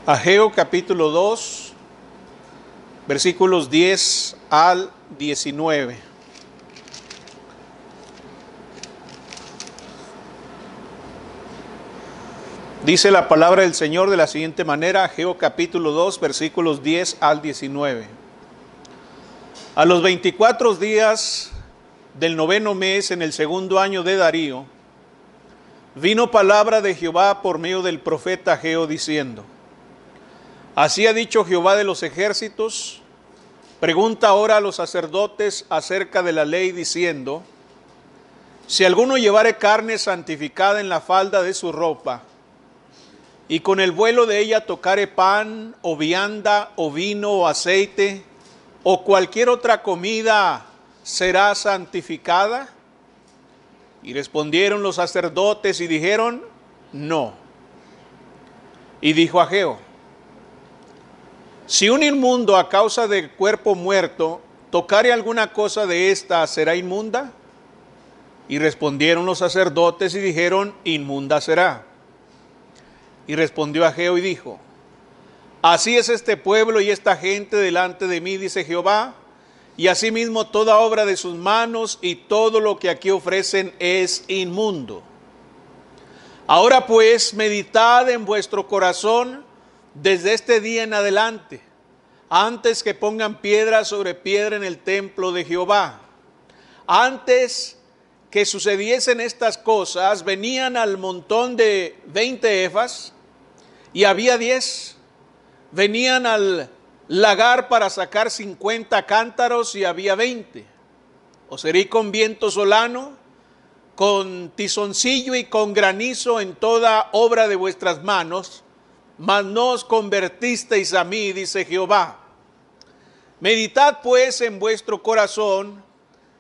Ageo capítulo 2, versículos 10 al 19. Dice la palabra del Señor de la siguiente manera, Ageo capítulo 2, versículos 10 al 19. A los 24 días del noveno mes, en el segundo año de Darío, vino palabra de Jehová por medio del profeta Ageo diciendo: Así ha dicho Jehová de los ejércitos, pregunta ahora a los sacerdotes acerca de la ley diciendo: Si alguno llevare carne santificada en la falda de su ropa, y con el vuelo de ella tocare pan, o vianda, o vino, o aceite, o cualquier otra comida, ¿será santificada? Y respondieron los sacerdotes y dijeron: No. Y dijo Ageo: Si un inmundo a causa del cuerpo muerto tocare alguna cosa de esta, ¿será inmunda? Y respondieron los sacerdotes y dijeron: Inmunda será. Y respondió Ageo y dijo: Así es este pueblo y esta gente delante de mí, dice Jehová, y asimismo toda obra de sus manos y todo lo que aquí ofrecen es inmundo. Ahora pues, meditad en vuestro corazón desde este día en adelante, antes que pongan piedra sobre piedra en el templo de Jehová. Antes que sucediesen estas cosas, venían al montón de 20 efas, y había 10. Venían al lagar para sacar 50 cántaros, y había 20. Os herí con viento solano, con tizoncillo y con granizo en toda obra de vuestras manos, mas no os convertisteis a mí, dice Jehová. Meditad pues en vuestro corazón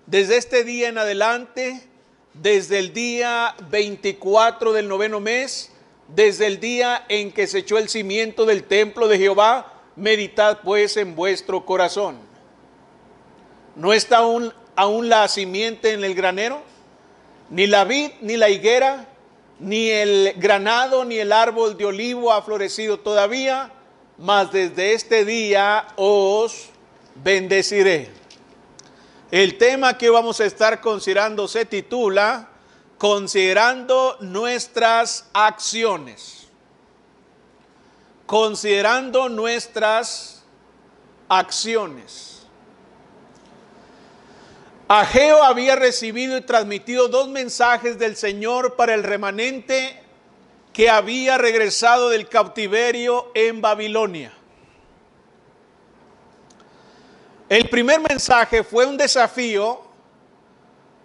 desde este día en adelante, desde el día 24 del noveno mes, desde el día en que se echó el cimiento del templo de Jehová, meditad pues en vuestro corazón. ¿No está aún la simiente en el granero? Ni la vid, ni la higuera, ni el granado, ni el árbol de olivo ha florecido todavía, mas desde este día os bendeciré. El tema que vamos a estar considerando se titula Considerando nuestras acciones. Considerando nuestras acciones. Ageo había recibido y transmitido 2 mensajes del Señor para el remanente que había regresado del cautiverio en Babilonia. El primer mensaje fue un desafío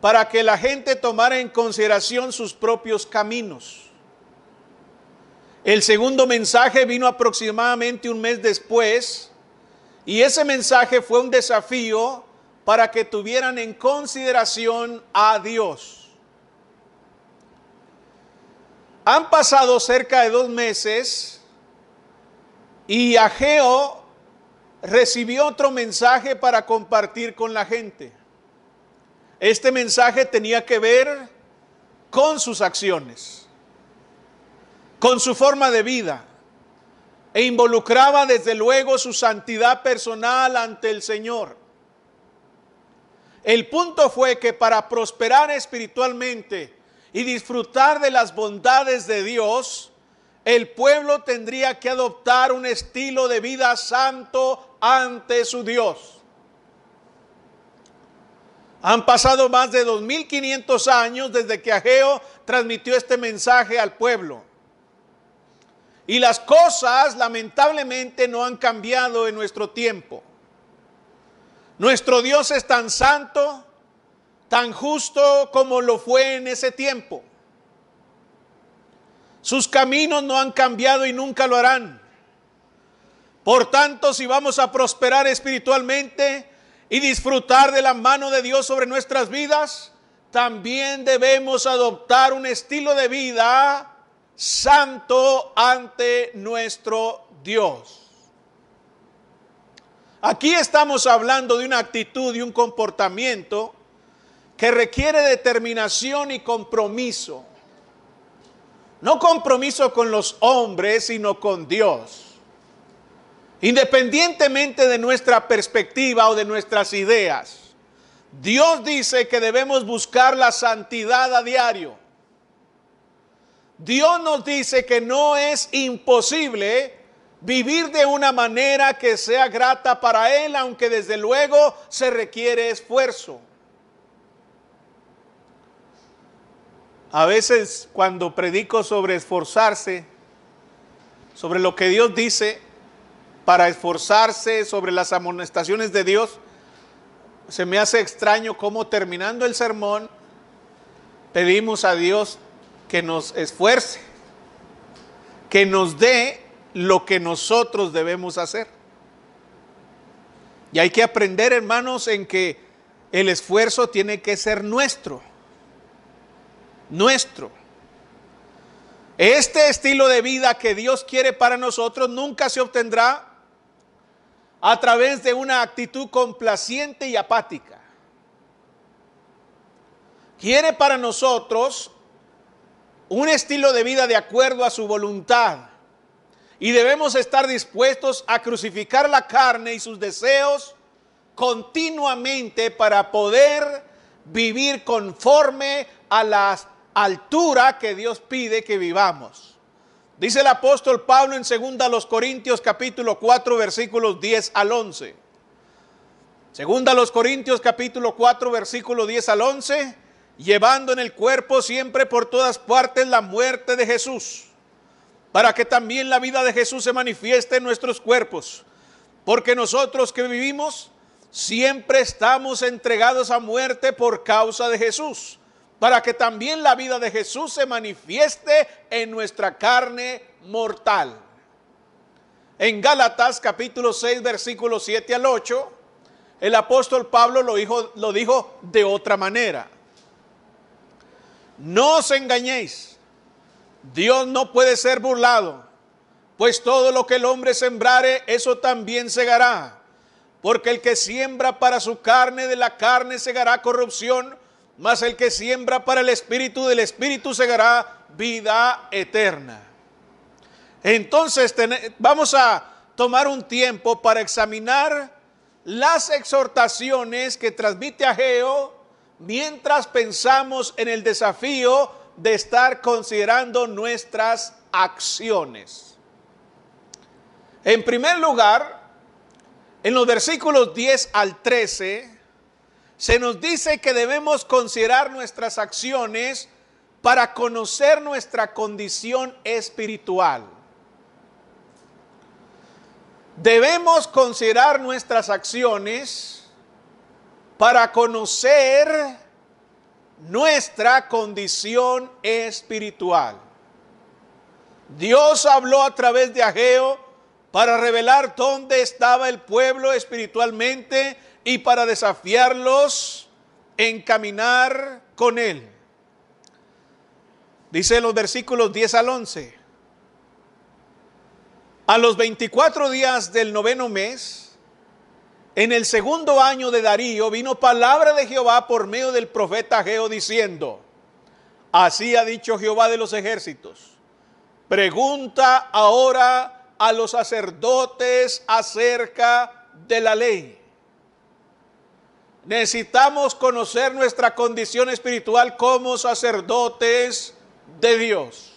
para que la gente tomara en consideración sus propios caminos. El segundo mensaje vino aproximadamente un mes después, y ese mensaje fue un desafío para que tuvieran en consideración a Dios. Han pasado cerca de 2 meses y Ageo recibió otro mensaje para compartir con la gente. Este mensaje tenía que ver con sus acciones, con su forma de vida, e involucraba desde luego su santidad personal ante el Señor. El punto fue que para prosperar espiritualmente y disfrutar de las bondades de Dios, el pueblo tendría que adoptar un estilo de vida santo ante su Dios. Han pasado más de 2500 años desde que Ageo transmitió este mensaje al pueblo. Y las cosas lamentablemente no han cambiado en nuestro tiempo. Nuestro Dios es tan santo, tan justo como lo fue en ese tiempo. Sus caminos no han cambiado y nunca lo harán. Por tanto, si vamos a prosperar espiritualmente y disfrutar de la mano de Dios sobre nuestras vidas, también debemos adoptar un estilo de vida santo ante nuestro Dios. Aquí estamos hablando de una actitud y un comportamiento que requiere determinación y compromiso. No compromiso con los hombres, sino con Dios. Independientemente de nuestra perspectiva o de nuestras ideas, Dios dice que debemos buscar la santidad a diario. Dios nos dice que no es imposible vivir de una manera que sea grata para Él, aunque desde luego se requiere esfuerzo. A veces cuando predico sobre esforzarse, sobre lo que Dios dice para esforzarse, sobre las amonestaciones de Dios, se me hace extraño cómo terminando el sermón pedimos a Dios que nos esfuerce, que nos dé lo que nosotros debemos hacer. Y hay que aprender, hermanos, en que el esfuerzo tiene que ser nuestro. Este estilo de vida que Dios quiere para nosotros nunca se obtendrá a través de una actitud complaciente y apática. Quiere para nosotros un estilo de vida de acuerdo a su voluntad. Y debemos estar dispuestos a crucificar la carne y sus deseos continuamente para poder vivir conforme a la altura que Dios pide que vivamos. Dice el apóstol Pablo en 2 Corintios capítulo 4 versículos 10 al 11. 2 Corintios capítulo 4 versículo 10 al 11. Llevando en el cuerpo siempre por todas partes la muerte de Jesús, para que también la vida de Jesús se manifieste en nuestros cuerpos. Porque nosotros que vivimos siempre estamos entregados a muerte por causa de Jesús, para que también la vida de Jesús se manifieste en nuestra carne mortal. En Gálatas capítulo 6 versículos 7 al 8, el apóstol Pablo lo dijo de otra manera. No os engañéis, Dios no puede ser burlado, pues todo lo que el hombre sembrare, eso también segará. Porque el que siembra para su carne, de la carne segará corrupción, mas el que siembra para el Espíritu, del Espíritu segará vida eterna. Entonces vamos a tomar un tiempo para examinar las exhortaciones que transmite Ageo, mientras pensamos en el desafío de estar considerando nuestras acciones. En primer lugar, en los versículos 10 al 13, se nos dice que debemos considerar nuestras acciones para conocer nuestra condición espiritual. Debemos considerar nuestras acciones para conocer nuestra condición espiritual. Dios habló a través de Ageo para revelar dónde estaba el pueblo espiritualmente y para desafiarlos en caminar con él. Dice en los versículos 10 al 11. A los 24 días del 9º mes, en el 2º año de Darío, vino palabra de Jehová por medio del profeta Ageo diciendo: así ha dicho Jehová de los ejércitos, pregunta ahora a los sacerdotes acerca de la ley. Necesitamos conocer nuestra condición espiritual como sacerdotes de Dios.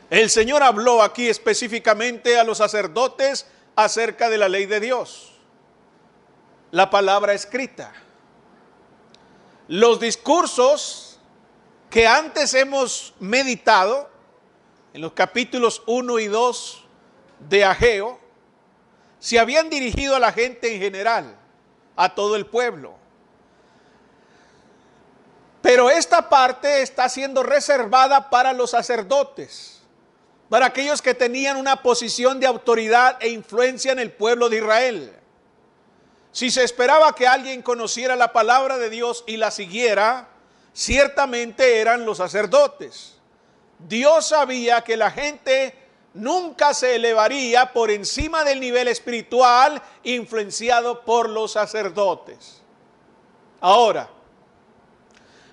El Señor habló aquí específicamente a los sacerdotes acerca de la ley de Dios, la palabra escrita. Los discursos que antes hemos meditado en los capítulos 1 y 2 de Ageo se habían dirigido a la gente en general, a todo el pueblo. Pero esta parte está siendo reservada para los sacerdotes, para aquellos que tenían una posición de autoridad e influencia en el pueblo de Israel. Si se esperaba que alguien conociera la palabra de Dios y la siguiera, ciertamente eran los sacerdotes. Dios sabía que la gente nunca se elevaría por encima del nivel espiritual influenciado por los sacerdotes. Ahora,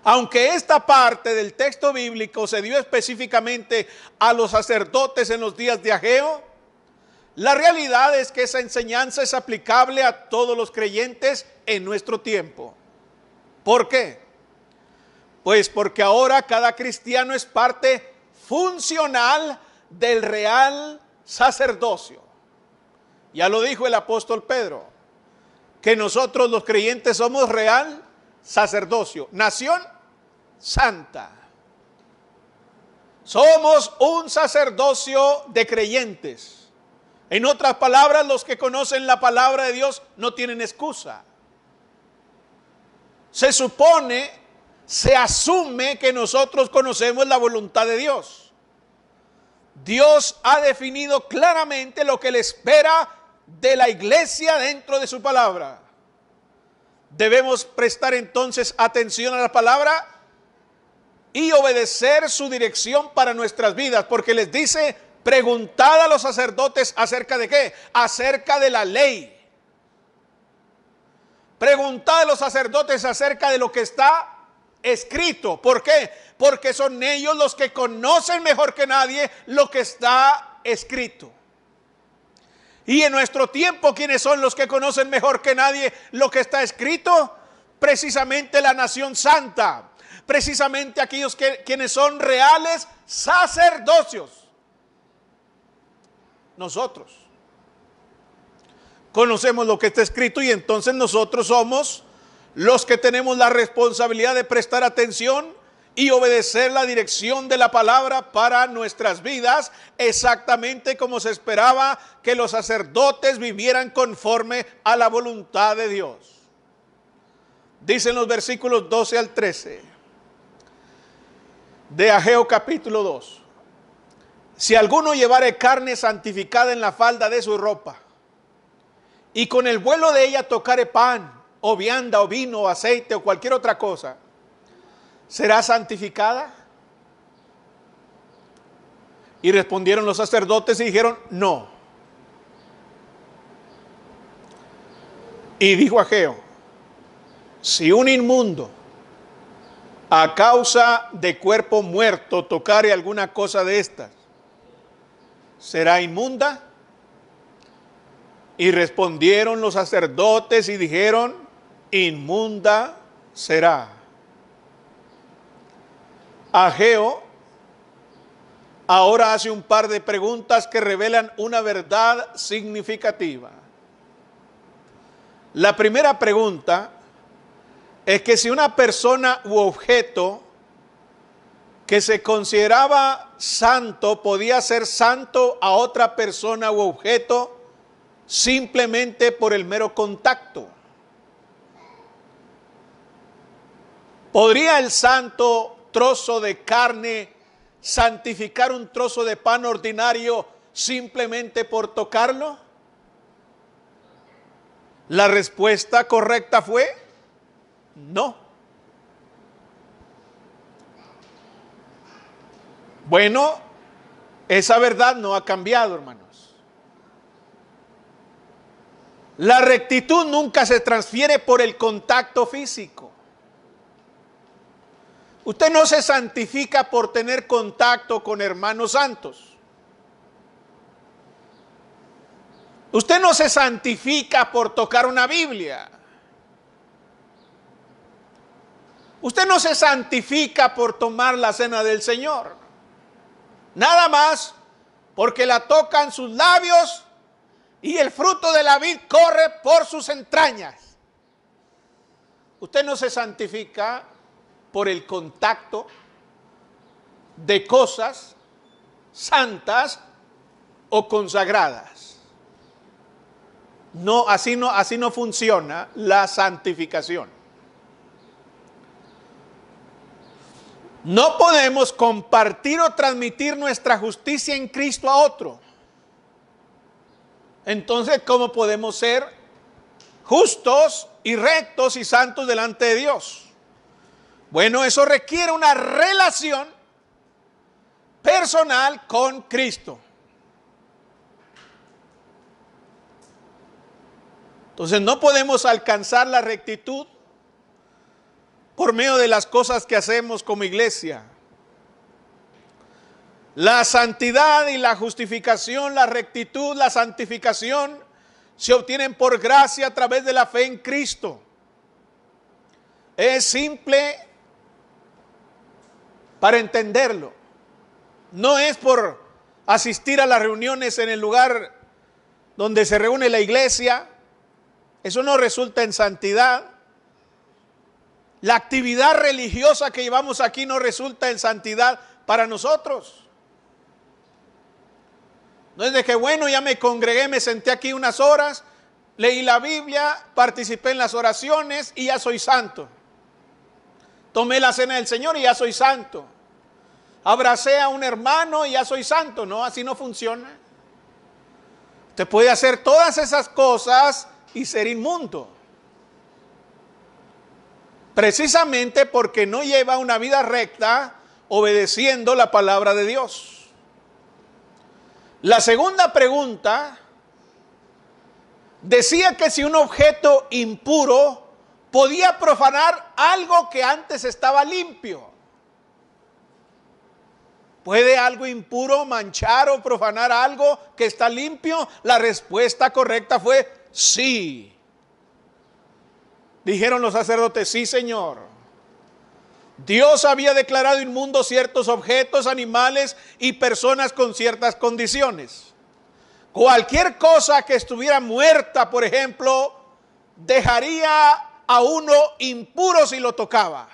aunque esta parte del texto bíblico se dio específicamente a los sacerdotes en los días de Ageo, La realidad es que esa enseñanza es aplicable a todos los creyentes en nuestro tiempo. ¿Por qué? Pues porque ahora cada cristiano es parte funcional del real sacerdocio. Ya lo dijo el apóstol Pedro, que nosotros los creyentes somos real sacerdocio, nación santa. Somos un sacerdocio de creyentes. En otras palabras, los que conocen la palabra de Dios no tienen excusa. Se supone, se asume que nosotros conocemos la voluntad de Dios. Dios ha definido claramente lo que le espera de la iglesia dentro de su palabra. Debemos prestar entonces atención a la palabra y obedecer su dirección para nuestras vidas, porque les dice: preguntad a los sacerdotes acerca de ¿qué? Acerca de la ley. Preguntad a los sacerdotes acerca de lo que está escrito. ¿Por qué? Porque son ellos los que conocen mejor que nadie lo que está escrito. Y en nuestro tiempo, ¿quiénes son los que conocen mejor que nadie lo que está escrito? Precisamente la nación santa. Precisamente aquellos quienes son reales sacerdocios. Nosotros conocemos lo que está escrito y entonces nosotros somos los que tenemos la responsabilidad de prestar atención y obedecer la dirección de la palabra para nuestras vidas, exactamente como se esperaba que los sacerdotes vivieran conforme a la voluntad de Dios. Dicen los versículos 12 al 13 de Ageo capítulo 2. Si alguno llevare carne santificada en la falda de su ropa, y con el vuelo de ella tocare pan, o vianda, o vino, o aceite, o cualquier otra cosa, ¿será santificada? Y respondieron los sacerdotes y dijeron: no. Y dijo Ageo: si un inmundo a causa de cuerpo muerto tocare alguna cosa de estas, ¿será inmunda? Y respondieron los sacerdotes y dijeron: inmunda será. Ageo ahora hace un par de preguntas que revelan una verdad significativa. La primera pregunta es que si una persona u objeto que se consideraba santo podía ser santo a otra persona u objeto simplemente por el mero contacto. ¿Podría el santo trozo de carne santificar un trozo de pan ordinario simplemente por tocarlo? La respuesta correcta fue no. Bueno, esa verdad no ha cambiado, hermanos. La rectitud nunca se transfiere por el contacto físico. Usted no se santifica por tener contacto con hermanos santos. Usted no se santifica por tocar una Biblia. Usted no se santifica por tomar la cena del Señor. Nada más porque la tocan sus labios y el fruto de la vid corre por sus entrañas. Usted no se santifica por el contacto de cosas santas o consagradas. No, así no funciona la santificación. No podemos compartir o transmitir nuestra justicia en Cristo a otro. Entonces, ¿cómo podemos ser justos y rectos y santos delante de Dios? Bueno, eso requiere una relación personal con Cristo. Entonces, no podemos alcanzar la rectitud por medio de las cosas que hacemos como iglesia. La santidad y la justificación, la rectitud, la santificación se obtienen por gracia a través de la fe en Cristo. Es simple para entenderlo. No es por asistir a las reuniones en el lugar donde se reúne la iglesia. Eso no resulta en santidad. La actividad religiosa que llevamos aquí no resulta en santidad para nosotros. No es de que, bueno, ya me congregué, me senté aquí unas horas, leí la Biblia, participé en las oraciones y ya soy santo. Tomé la cena del Señor y ya soy santo. Abracé a un hermano y ya soy santo. No, así no funciona. Usted puede hacer todas esas cosas y ser inmundo. Precisamente porque no lleva una vida recta obedeciendo la palabra de Dios. La segunda pregunta decía que si un objeto impuro podía profanar algo que antes estaba limpio. ¿Puede algo impuro manchar o profanar algo que está limpio? La respuesta correcta fue sí. Dijeron los sacerdotes, sí, Señor. Dios había declarado inmundos ciertos objetos, animales y personas con ciertas condiciones. Cualquier cosa que estuviera muerta, por ejemplo, dejaría a uno impuro si lo tocaba.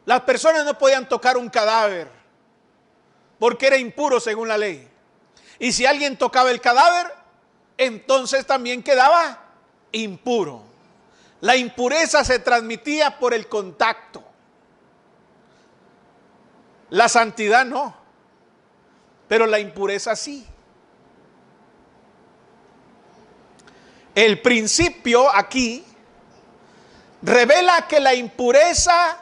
Las personas no podían tocar un cadáver porque era impuro según la ley. Y si alguien tocaba el cadáver, entonces también quedaba impuro. La impureza se transmitía por el contacto. La santidad no, pero la impureza sí. El principio aquí revela que la impureza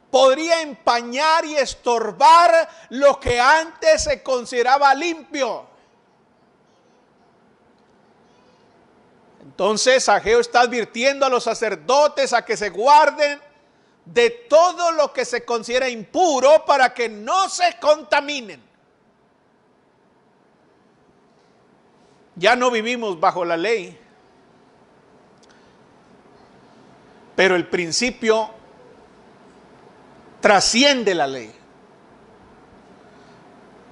podría empañar y estorbar lo que antes se consideraba limpio. Entonces Ageo está advirtiendo a los sacerdotes a que se guarden de todo lo que se considera impuro para que no se contaminen. Ya no vivimos bajo la ley, pero el principio trasciende la ley.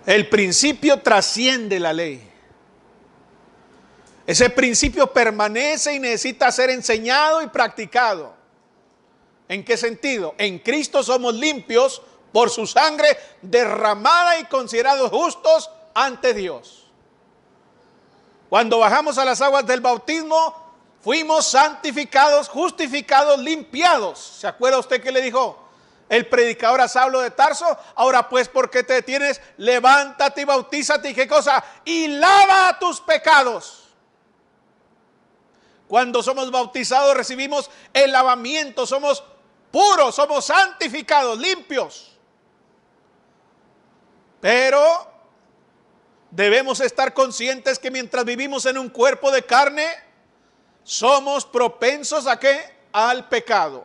El principio trasciende la ley. Ese principio permanece y necesita ser enseñado y practicado. ¿En qué sentido? En Cristo somos limpios por su sangre derramada y considerados justos ante Dios. Cuando bajamos a las aguas del bautismo, fuimos santificados, justificados, limpiados. ¿Se acuerda usted que le dijo el predicador a Saulo de Tarso? Ahora pues, ¿por qué te detienes? Levántate y bautízate. ¿Y qué cosa? Y lava tus pecados. Cuando somos bautizados recibimos el lavamiento, somos puros, somos santificados, limpios. Pero debemos estar conscientes que mientras vivimos en un cuerpo de carne, somos propensos ¿a qué? Al pecado.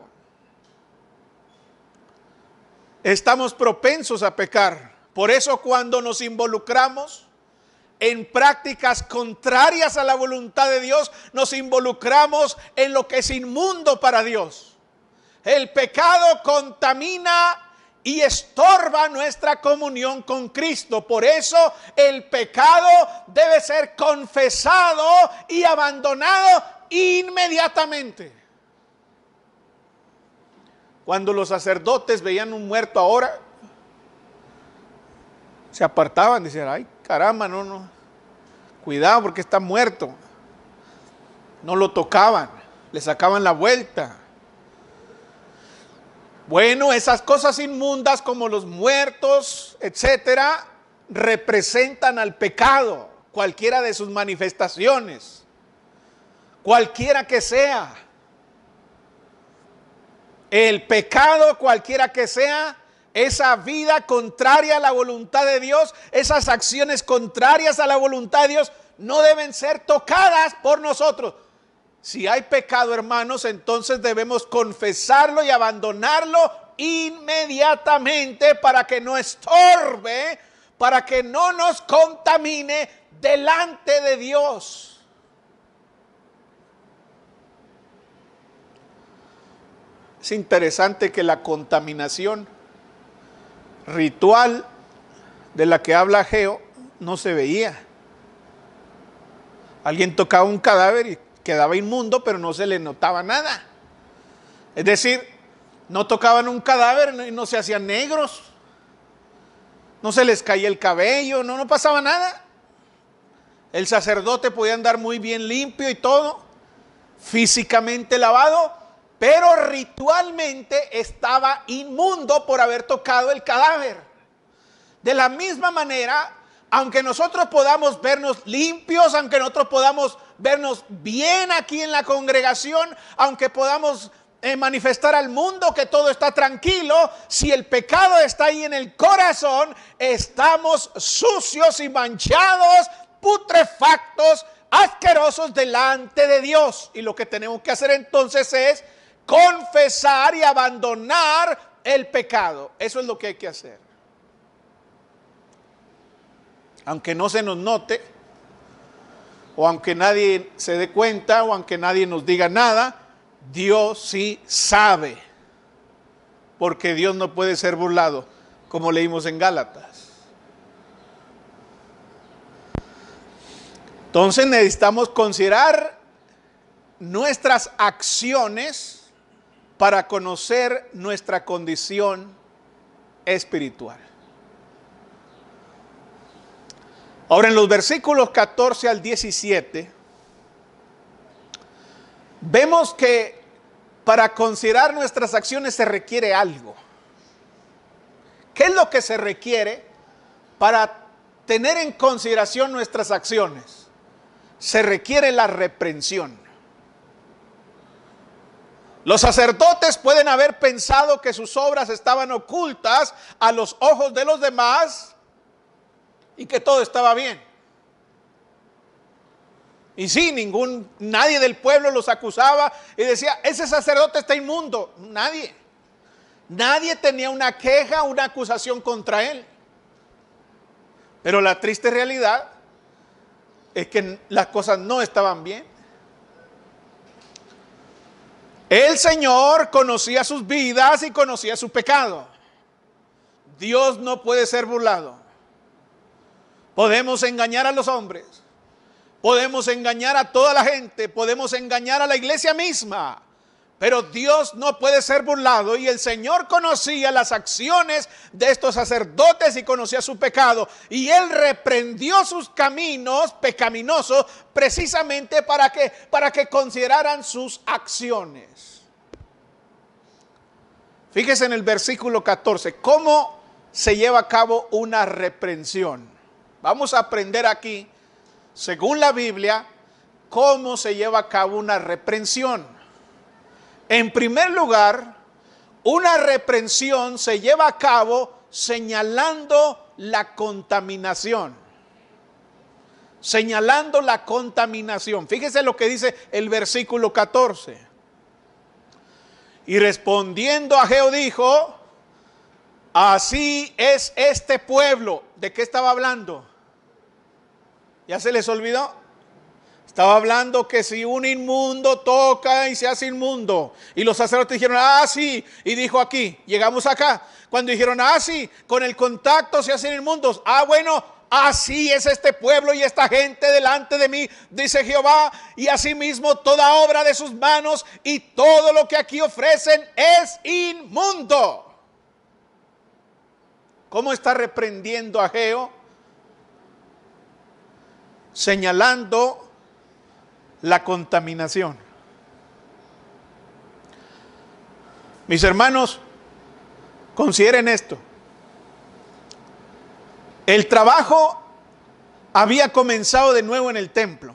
Estamos propensos a pecar. Por eso cuando nos involucramos en prácticas contrarias a la voluntad de Dios, nos involucramos en lo que es inmundo para Dios. El pecado contamina y estorba nuestra comunión con Cristo. Por eso el pecado debe ser confesado y abandonado inmediatamente. Cuando los sacerdotes veían un muerto ahora, se apartaban, decían, ay, caramba, no, cuidado porque está muerto. No lo tocaban, le sacaban la vuelta. Bueno, esas cosas inmundas como los muertos, etcétera, representan al pecado, cualquiera de sus manifestaciones, cualquiera que sea. El pecado, cualquiera que sea, esa vida contraria a la voluntad de Dios, esas acciones contrarias a la voluntad de Dios, no deben ser tocadas por nosotros. Si hay pecado, hermanos, entonces debemos confesarlo y abandonarlo inmediatamente para que no estorbe, para que no nos contamine delante de Dios. Es interesante que la contaminación ritual de la que habla Ageo no se veía. Alguien tocaba un cadáver y quedaba inmundo, pero no se le notaba nada. Es decir, no tocaban un cadáver y no se hacían negros, no se les caía el cabello, no pasaba nada. El sacerdote podía andar muy bien limpio y todo, físicamente lavado, pero ritualmente estaba inmundo por haber tocado el cadáver. De la misma manera, aunque nosotros podamos vernos limpios, aunque nosotros podamos vernos bien aquí en la congregación, aunque podamos manifestar al mundo que todo está tranquilo, si el pecado está ahí en el corazón, estamos sucios y manchados, putrefactos, asquerosos delante de Dios. Y lo que tenemos que hacer entonces es confesar y abandonar el pecado. Eso es lo que hay que hacer. Aunque no se nos note, o aunque nadie se dé cuenta, o aunque nadie nos diga nada, Dios sí sabe, porque Dios no puede ser burlado, como leímos en Gálatas. Entonces necesitamos considerar nuestras acciones para conocer nuestra condición espiritual. Ahora, en los versículos 14 al 17, vemos que para considerar nuestras acciones se requiere algo. ¿Qué es lo que se requiere para tener en consideración nuestras acciones? Se requiere la reprensión. Los sacerdotes pueden haber pensado que sus obras estaban ocultas a los ojos de los demás y que todo estaba bien. Y sí, nadie del pueblo los acusaba y decía, ese sacerdote está inmundo. Nadie tenía una queja, una acusación contra él. Pero la triste realidad es que las cosas no estaban bien. El Señor conocía sus vidas y conocía su pecado. Dios no puede ser burlado. Podemos engañar a los hombres, podemos engañar a toda la gente, podemos engañar a la iglesia misma, pero Dios no puede ser burlado. Y el Señor conocía las acciones de estos sacerdotes y conocía su pecado, y Él reprendió sus caminos pecaminosos precisamente para que consideraran sus acciones. Fíjese en el versículo 14, ¿cómo se lleva a cabo una reprensión? Vamos a aprender aquí, según la Biblia, cómo se lleva a cabo una reprensión. En primer lugar, una reprensión se lleva a cabo señalando la contaminación. Señalando la contaminación. Fíjese lo que dice el versículo 14. Y respondiendo Ageo dijo, así es este pueblo. ¿De qué estaba hablando? ¿Ya se les olvidó? Estaba hablando que si un inmundo toca y se hace inmundo. Y los sacerdotes dijeron, sí. Y dijo aquí, llegamos acá. Cuando dijeron, sí, con el contacto se hacen inmundos. Bueno, así es este pueblo y esta gente delante de mí, dice Jehová. Y asimismo toda obra de sus manos y todo lo que aquí ofrecen es inmundo. ¿Cómo está reprendiendo a Ageo? Señalando la contaminación. Mis hermanos, consideren esto. El trabajo había comenzado de nuevo en el templo.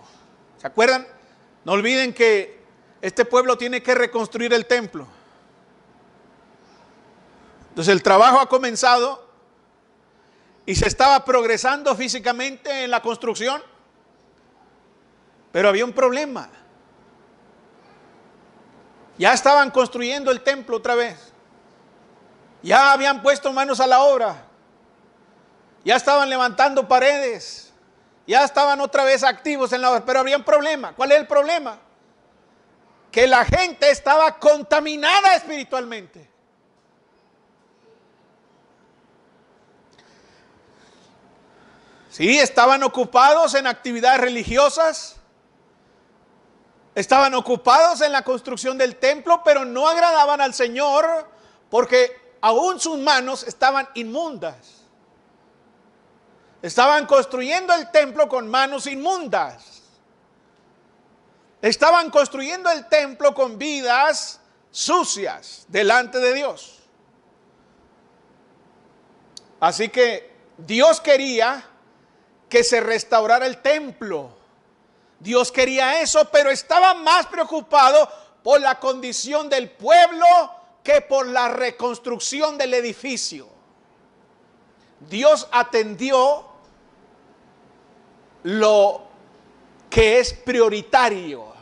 ¿Se acuerdan? No olviden que este pueblo tiene que reconstruir el templo. Entonces el trabajo ha comenzado y se estaba progresando físicamente en la construcción. Pero había un problema. Ya estaban construyendo el templo otra vez. Ya habían puesto manos a la obra. Ya estaban levantando paredes. Ya estaban otra vez activos en la obra. Pero había un problema. ¿Cuál es el problema? Que la gente estaba contaminada espiritualmente. Sí, estaban ocupados en actividades religiosas, estaban ocupados en la construcción del templo, pero no agradaban al Señor porque aún sus manos estaban inmundas. Estaban construyendo el templo con manos inmundas. Estaban construyendo el templo con vidas sucias delante de Dios. Así que Dios quería que se restaurara el templo. Dios quería eso, pero estaba más preocupado por la condición del pueblo que por la reconstrucción del edificio. Dios atendió lo que es prioritario.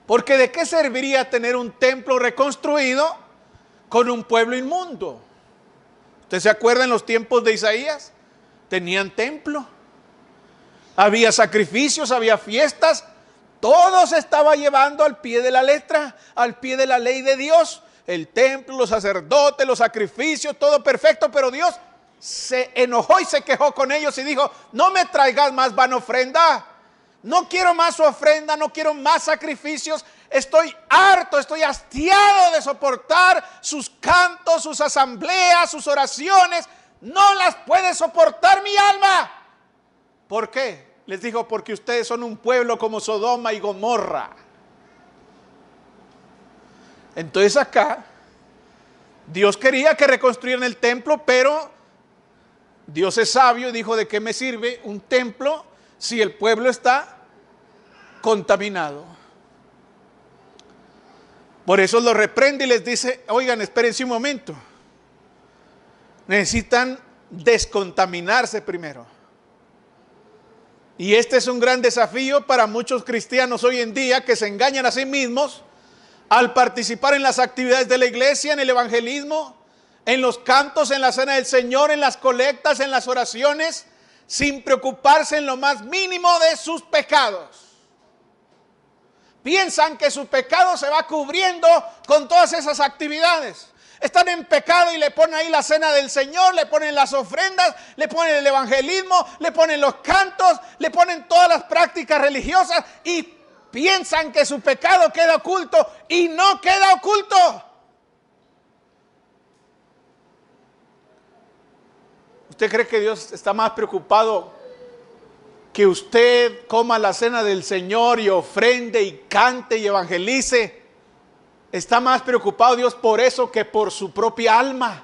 Porque ¿de qué serviría tener un templo reconstruido con un pueblo inmundo? ¿Usted se acuerda en los tiempos de Isaías? Tenían templo, había sacrificios, había fiestas, todo se estaba llevando al pie de la letra, al pie de la ley de Dios. El templo, los sacerdotes, los sacrificios, todo perfecto, pero Dios se enojó y se quejó con ellos y dijo: no me traigas más vana ofrenda, no quiero más su ofrenda, no quiero más sacrificios. Estoy harto, estoy hastiado de soportar sus cantos, sus asambleas, sus oraciones. No las puede soportar mi alma. ¿Por qué? Les dijo: porque ustedes son un pueblo como Sodoma y Gomorra. Entonces acá Dios quería que reconstruyeran el templo, pero Dios es sabio y dijo: ¿de qué me sirve un templo si el pueblo está contaminado? Por eso los reprende y les dice: oigan, espérense un momento. Necesitan descontaminarse primero. Y este es un gran desafío para muchos cristianos hoy en día, que se engañan a sí mismos al participar en las actividades de la iglesia, en el evangelismo, en los cantos, en la cena del Señor, en las colectas, en las oraciones, sin preocuparse en lo más mínimo de sus pecados. Piensan que su pecado se va cubriendo con todas esas actividades. Están en pecado y le ponen ahí la cena del Señor, le ponen las ofrendas, le ponen el evangelismo, le ponen los cantos, le ponen todas las prácticas religiosas y piensan que su pecado queda oculto, y no queda oculto. ¿Usted cree que Dios está más preocupado que usted coma la cena del Señor y ofrende y cante y evangelice? Está más preocupado Dios por eso que por su propia alma.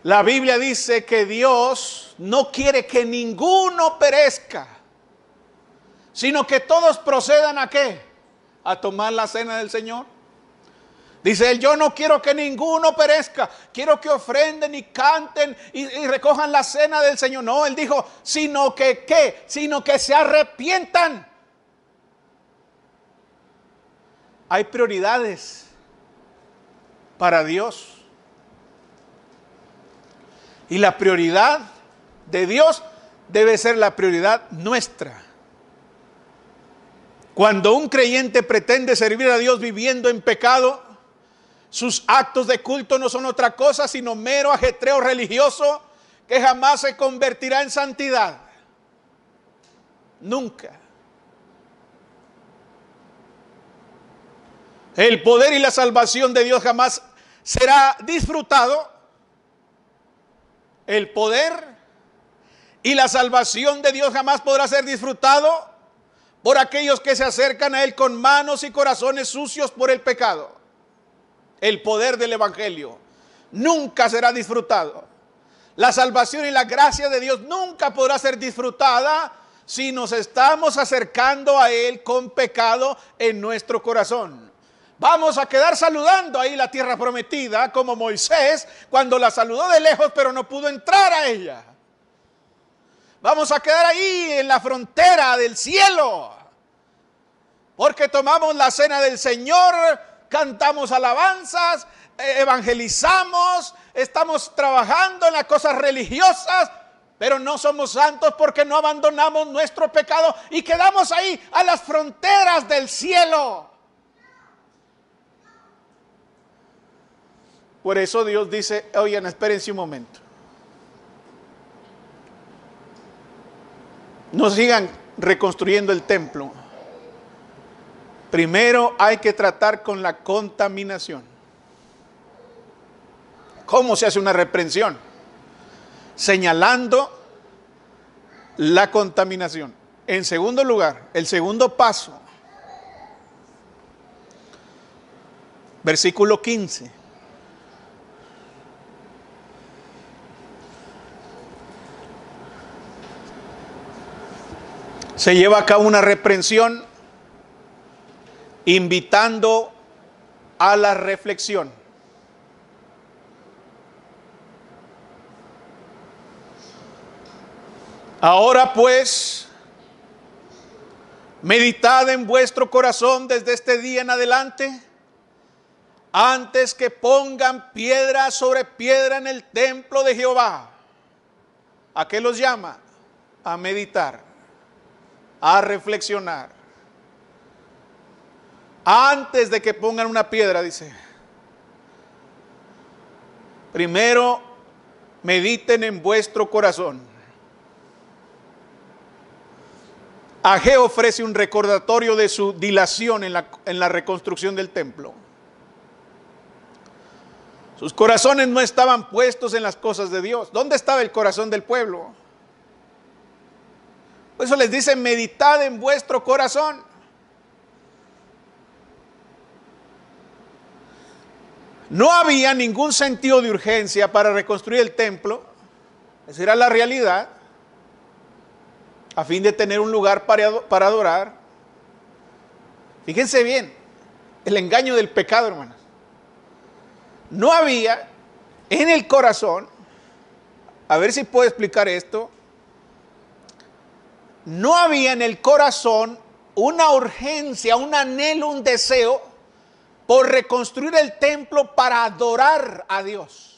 La Biblia dice que Dios no quiere que ninguno perezca, sino que todos procedan ¿a qué? A tomar la cena del Señor. Dice él: yo no quiero que ninguno perezca, quiero que ofrenden y canten y recojan la cena del Señor. No, él dijo: sino que ¿qué? Sino que se arrepientan. Hay prioridades para Dios. Y la prioridad de Dios debe ser la prioridad nuestra. Cuando un creyente pretende servir a Dios viviendo en pecado, sus actos de culto no son otra cosa sino mero ajetreo religioso que jamás se convertirá en santidad. Nunca. El poder y la salvación de Dios jamás será disfrutado. El poder y la salvación de Dios jamás podrá ser disfrutado por aquellos que se acercan a Él con manos y corazones sucios por el pecado. El poder del evangelio nunca será disfrutado. La salvación y la gracia de Dios nunca podrá ser disfrutada si nos estamos acercando a Él con pecado en nuestro corazón. Vamos a quedar saludando ahí la tierra prometida como Moisés cuando la saludó de lejos pero no pudo entrar a ella. Vamos a quedar ahí en la frontera del cielo porque tomamos la cena del Señor, cantamos alabanzas, evangelizamos, estamos trabajando en las cosas religiosas, pero no somos santos porque no abandonamos nuestro pecado y quedamos ahí a las fronteras del cielo. Por eso Dios dice, oigan, espérense un momento. No sigan reconstruyendo el templo. Primero hay que tratar con la contaminación. ¿Cómo se hace una reprensión? Señalando la contaminación. En segundo lugar, el segundo paso, versículo 15. Se lleva a cabo una reprensión invitando a la reflexión. Ahora pues, meditad en vuestro corazón desde este día en adelante, antes que pongan piedra sobre piedra en el templo de Jehová. ¿A qué los llama? A meditar, a reflexionar. Antes de que pongan una piedra, dice, primero mediten en vuestro corazón. Ageo ofrece un recordatorio de su dilación en la reconstrucción del templo. Sus corazones no estaban puestos en las cosas de Dios. ¿Dónde estaba el corazón del pueblo? Por eso les dice, meditad en vuestro corazón. No había ningún sentido de urgencia para reconstruir el templo. Esa era la realidad. A fin de tener un lugar para adorar. Fíjense bien, el engaño del pecado, hermanos. No había en el corazón, a ver si puedo explicar esto, no había en el corazón una urgencia, un anhelo, un deseo por reconstruir el templo para adorar a Dios.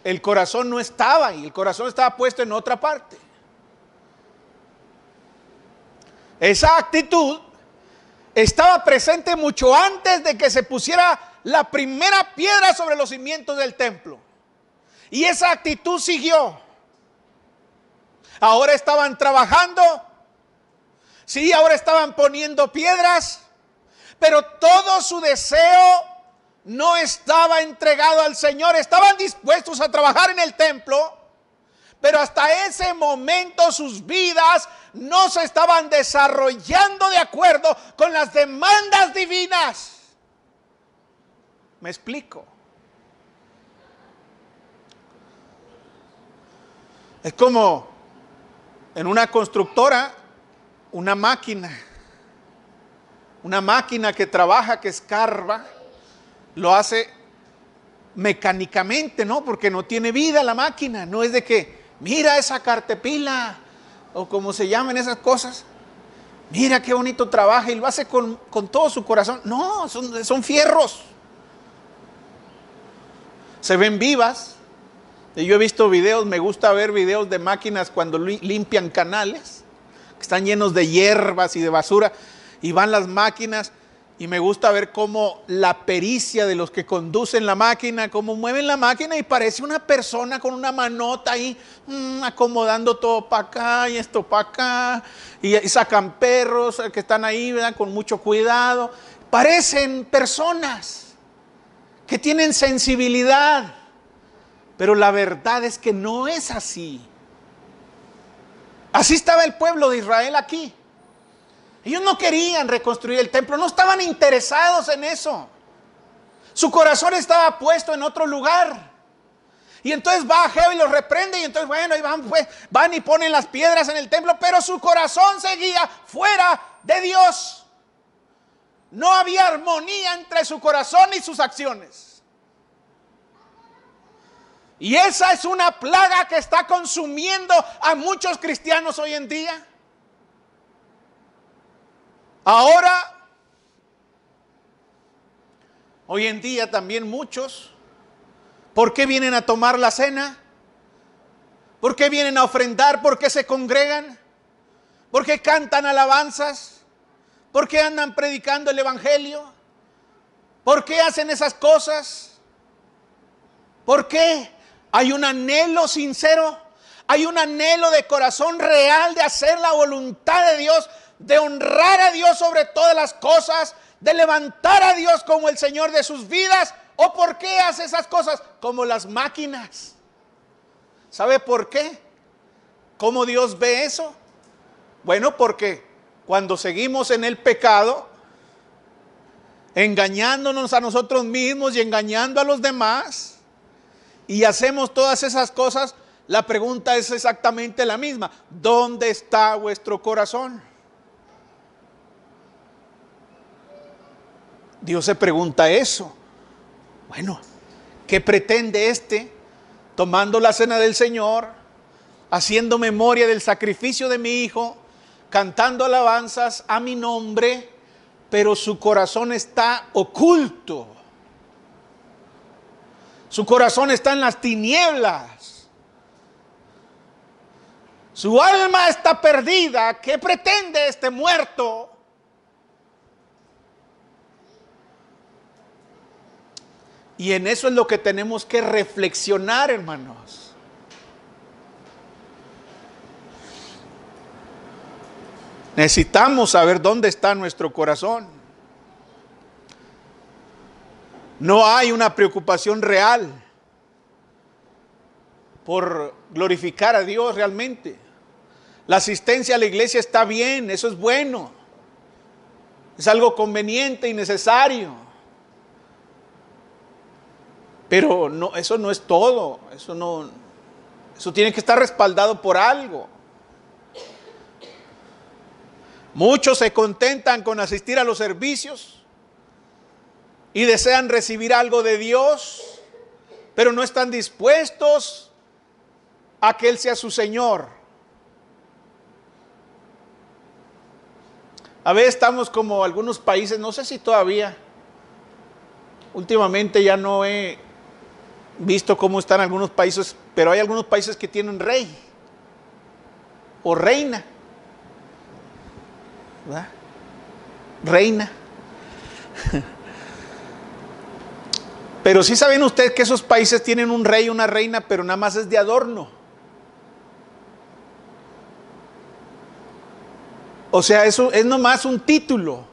El corazón no estaba ahí, el corazón estaba puesto en otra parte. Esa actitud estaba presente mucho antes de que se pusiera la primera piedra sobre los cimientos del templo. Y esa actitud siguió. Ahora estaban trabajando, sí, ahora estaban poniendo piedras, pero todo su deseo no estaba entregado al Señor. Estaban dispuestos a trabajar en el templo, pero hasta ese momento sus vidas no se estaban desarrollando de acuerdo con las demandas divinas. ¿Me explico? Es como en una constructora, una máquina que trabaja, que escarba, lo hace mecánicamente, ¿no? Porque no tiene vida la máquina. No es de que, mira esa cartepila, o como se llaman esas cosas. Mira qué bonito trabaja, y lo hace con todo su corazón. No, son fierros. Se ven vivas. Y yo he visto videos, me gusta ver videos de máquinas cuando limpian canales, que están llenos de hierbas y de basura, y van las máquinas. Y me gusta ver cómo la pericia de los que conducen la máquina, cómo mueven la máquina, y parece una persona con una manota ahí, acomodando todo para acá y esto para acá, y sacan perros que están ahí, ¿verdad?, con mucho cuidado. Parecen personas que tienen sensibilidad, pero la verdad es que no es así. Así estaba el pueblo de Israel aquí. Ellos no querían reconstruir el templo, no estaban interesados en eso. Su corazón estaba puesto en otro lugar. Y entonces va Ageo y los reprende, y entonces bueno, ahí van y ponen las piedras en el templo, pero su corazón seguía fuera de Dios. No había armonía entre su corazón y sus acciones. Y esa es una plaga que está consumiendo a muchos cristianos hoy en día. Ahora Hoy en día también muchos, ¿por qué vienen a tomar la cena? ¿Por qué vienen a ofrendar? ¿Por qué se congregan? ¿Por qué cantan alabanzas? ¿Por qué andan predicando el evangelio? ¿Por qué hacen esas cosas? ¿Por qué? Hay un anhelo sincero, hay un anhelo de corazón real de hacer la voluntad de Dios, de honrar a Dios sobre todas las cosas, de levantar a Dios como el Señor de sus vidas. ¿O por qué hace esas cosas? Como las máquinas. ¿Sabe por qué? ¿Cómo Dios ve eso? Bueno, porque cuando seguimos en el pecado, engañándonos a nosotros mismos y engañando a los demás, y hacemos todas esas cosas, la pregunta es exactamente la misma. ¿Dónde está vuestro corazón? Dios se pregunta eso. Bueno, ¿qué pretende tomando la cena del Señor, haciendo memoria del sacrificio de mi Hijo, cantando alabanzas a mi nombre, pero su corazón está oculto? Su corazón está en las tinieblas. Su alma está perdida. ¿Qué pretende este muerto? Y en eso es lo que tenemos que reflexionar, hermanos. Necesitamos saber dónde está nuestro corazón. No hay una preocupación real por glorificar a Dios realmente. La asistencia a la iglesia está bien, eso es bueno. Es algo conveniente y necesario. Pero no, eso no es todo. Eso tiene que estar respaldado por algo. Muchos se contentan con asistir a los servicios y desean recibir algo de Dios, pero no están dispuestos a que Él sea su Señor. A veces estamos como algunos países, no sé si todavía, últimamente ya no he visto cómo están algunos países, pero hay algunos países que tienen rey o reina, ¿verdad? Reina. Pero sí saben ustedes que esos países tienen un rey y una reina, pero nada más es de adorno. O sea, eso es nomás un título.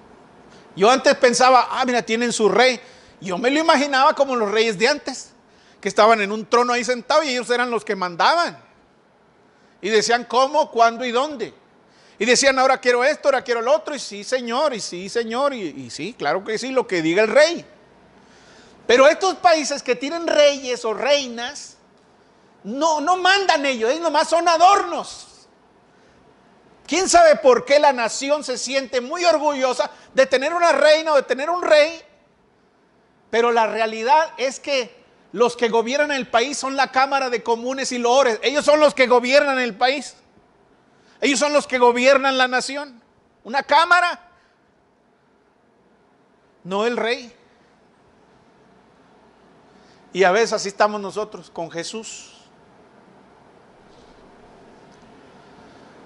Yo antes pensaba, mira, tienen su rey. Yo me lo imaginaba como los reyes de antes, que estaban en un trono ahí sentados y ellos eran los que mandaban. Y decían cómo, cuándo y dónde. Y decían, ahora quiero esto, ahora quiero lo otro. Y sí, señor, y sí, señor. Y sí, claro que sí, lo que diga el rey. Pero estos países que tienen reyes o reinas, no mandan ellos nomás son adornos. ¿Quién sabe por qué la nación se siente muy orgullosa de tener una reina o de tener un rey? Pero la realidad es que los que gobiernan el país son la Cámara de Comunes y Loores. Ellos son los que gobiernan el país. Ellos son los que gobiernan la nación. Una cámara, no el rey. Y a veces así estamos nosotros con Jesús.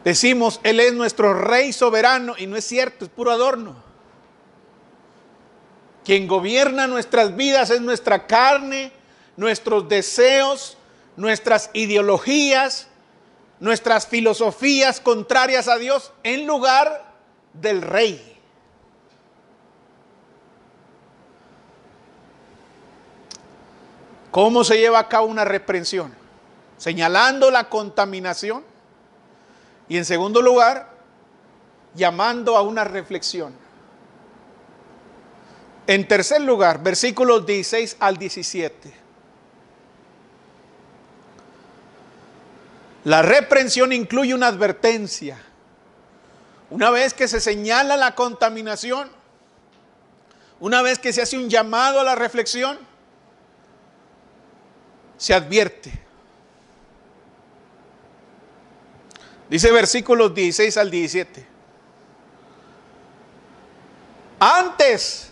Decimos, Él es nuestro Rey soberano, y no es cierto, es puro adorno. Quien gobierna nuestras vidas es nuestra carne, nuestros deseos, nuestras ideologías, nuestras filosofías contrarias a Dios, en lugar del Rey. ¿Cómo se lleva a cabo una reprensión? Señalando la contaminación y, en segundo lugar, llamando a una reflexión. En tercer lugar, versículos 16 al 17. La reprensión incluye una advertencia. Una vez que se señala la contaminación, una vez que se hace un llamado a la reflexión, se advierte. Dice versículos 16 al 17. Antes,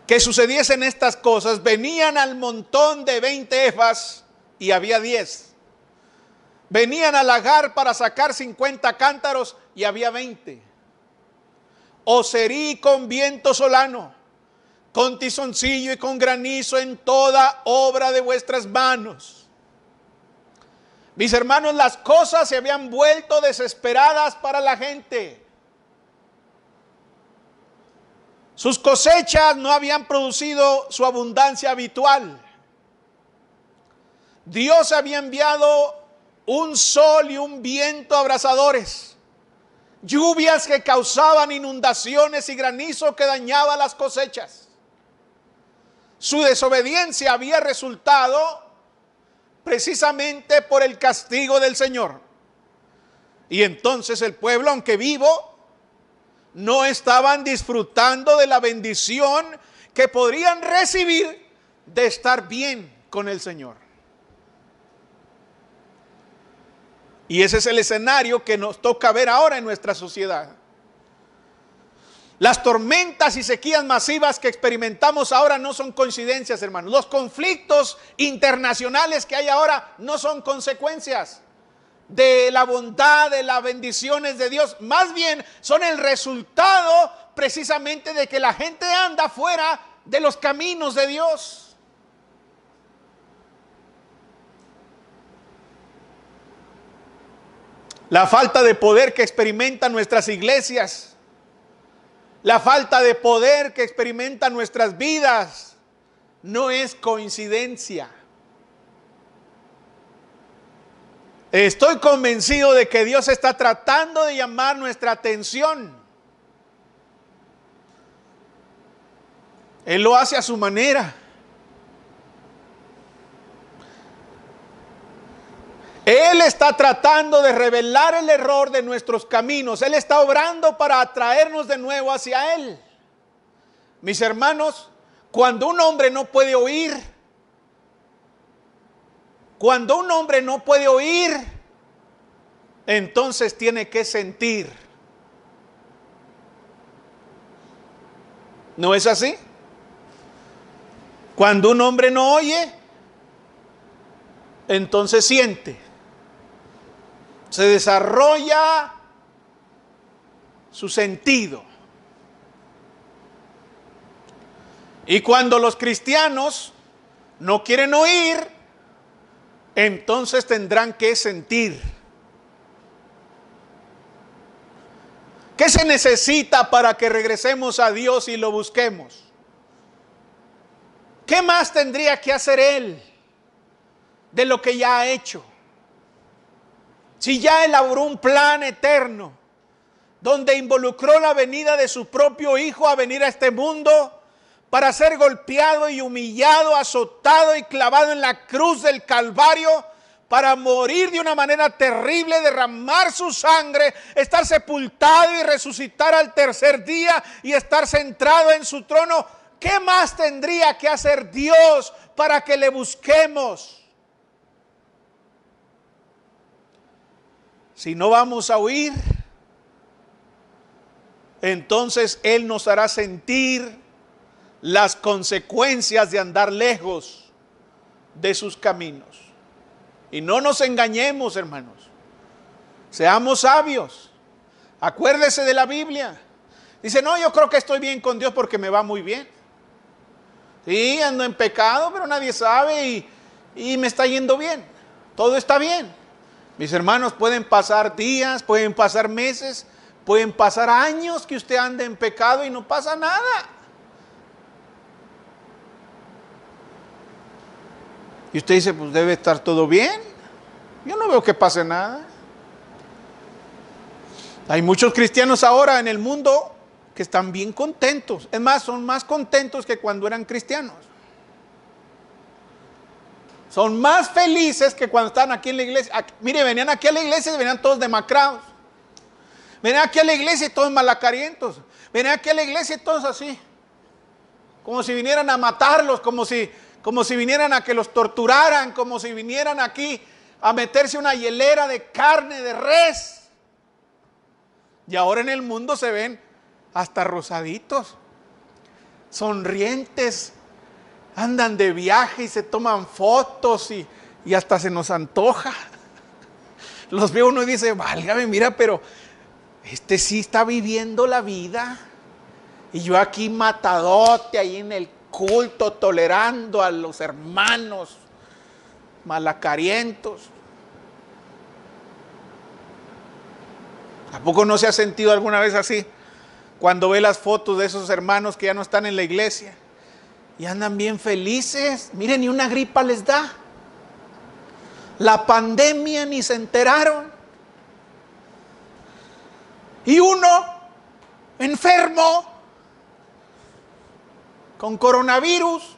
que sucediesen estas cosas, venían al montón de 20 efas y había 10. Venían al lagar para sacar 50 cántaros y había 20. Os herí con viento solano, con tizoncillo y con granizo en toda obra de vuestras manos. Mis hermanos, las cosas se habían vuelto desesperadas para la gente. Sus cosechas no habían producido su abundancia habitual. Dios había enviado un sol y un viento abrasadores, lluvias que causaban inundaciones y granizo que dañaba las cosechas. Su desobediencia había resultado precisamente por el castigo del Señor. Y entonces el pueblo, aunque vivo, no estaban disfrutando de la bendición que podrían recibir de estar bien con el Señor. Y ese es el escenario que nos toca ver ahora en nuestra sociedad. Las tormentas y sequías masivas que experimentamos ahora no son coincidencias, hermanos. Los conflictos internacionales que hay ahora no son consecuencias de la bondad, de las bendiciones de Dios. Más bien son el resultado precisamente de que la gente anda fuera de los caminos de Dios. La falta de poder que experimentan nuestras iglesias, la falta de poder que experimentan nuestras vidas, no es coincidencia. Estoy convencido de que Dios está tratando de llamar nuestra atención. Él lo hace a su manera. Él está tratando de revelar el error de nuestros caminos. Él está obrando para atraernos de nuevo hacia Él. Mis hermanos, cuando un hombre no puede oír, entonces tiene que sentir. ¿No es así? Cuando un hombre no oye, entonces siente. Se desarrolla su sentido. Y cuando los cristianos no quieren oír, entonces tendrán que sentir. ¿Qué se necesita para que regresemos a Dios y lo busquemos? ¿Qué más tendría que hacer Él de lo que ya ha hecho? Si ya elaboró un plan eterno, donde involucró la venida de su propio Hijo a venir a este mundo para ser golpeado y humillado, azotado y clavado en la cruz del Calvario, para morir de una manera terrible, derramar su sangre, estar sepultado y resucitar al tercer día y estar centrado en su trono. ¿Qué más tendría que hacer Dios para que le busquemos? Si no vamos a oír, entonces Él nos hará sentir las consecuencias de andar lejos de sus caminos. Y no nos engañemos, hermanos. Seamos sabios. Acuérdese de la Biblia. Dice, no, yo creo que estoy bien con Dios porque me va muy bien. Sí, ando en pecado, pero nadie sabe y me está yendo bien. Todo está bien. Mis hermanos, pueden pasar días, pueden pasar meses, pueden pasar años que usted ande en pecado y no pasa nada. Y usted dice, pues debe estar todo bien. Yo no veo que pase nada. Hay muchos cristianos ahora en el mundo que están bien contentos. Es más, son más contentos que cuando eran cristianos. Son más felices que cuando estaban aquí en la iglesia. Mire, venían aquí a la iglesia y venían todos demacrados. Venían aquí a la iglesia y todos malacarientos. Venían aquí a la iglesia y todos así. Como si vinieran a matarlos, como si vinieran a que los torturaran, como si vinieran aquí a meterse una hielera de carne de res. Y ahora en el mundo se ven hasta rosaditos. sonrientes, andan de viaje y se toman fotos y hasta se nos antoja. Los ve uno y dice, válgame, mira, pero este sí está viviendo la vida. Y yo aquí matadote, ahí en el culto, tolerando a los hermanos malacarientos. ¿A poco no se ha sentido alguna vez así? Cuando ve las fotos de esos hermanos que ya no están en la iglesia y andan bien felices. Miren, ni una gripa les da. La pandemia ni se enteraron. Y uno enfermo con coronavirus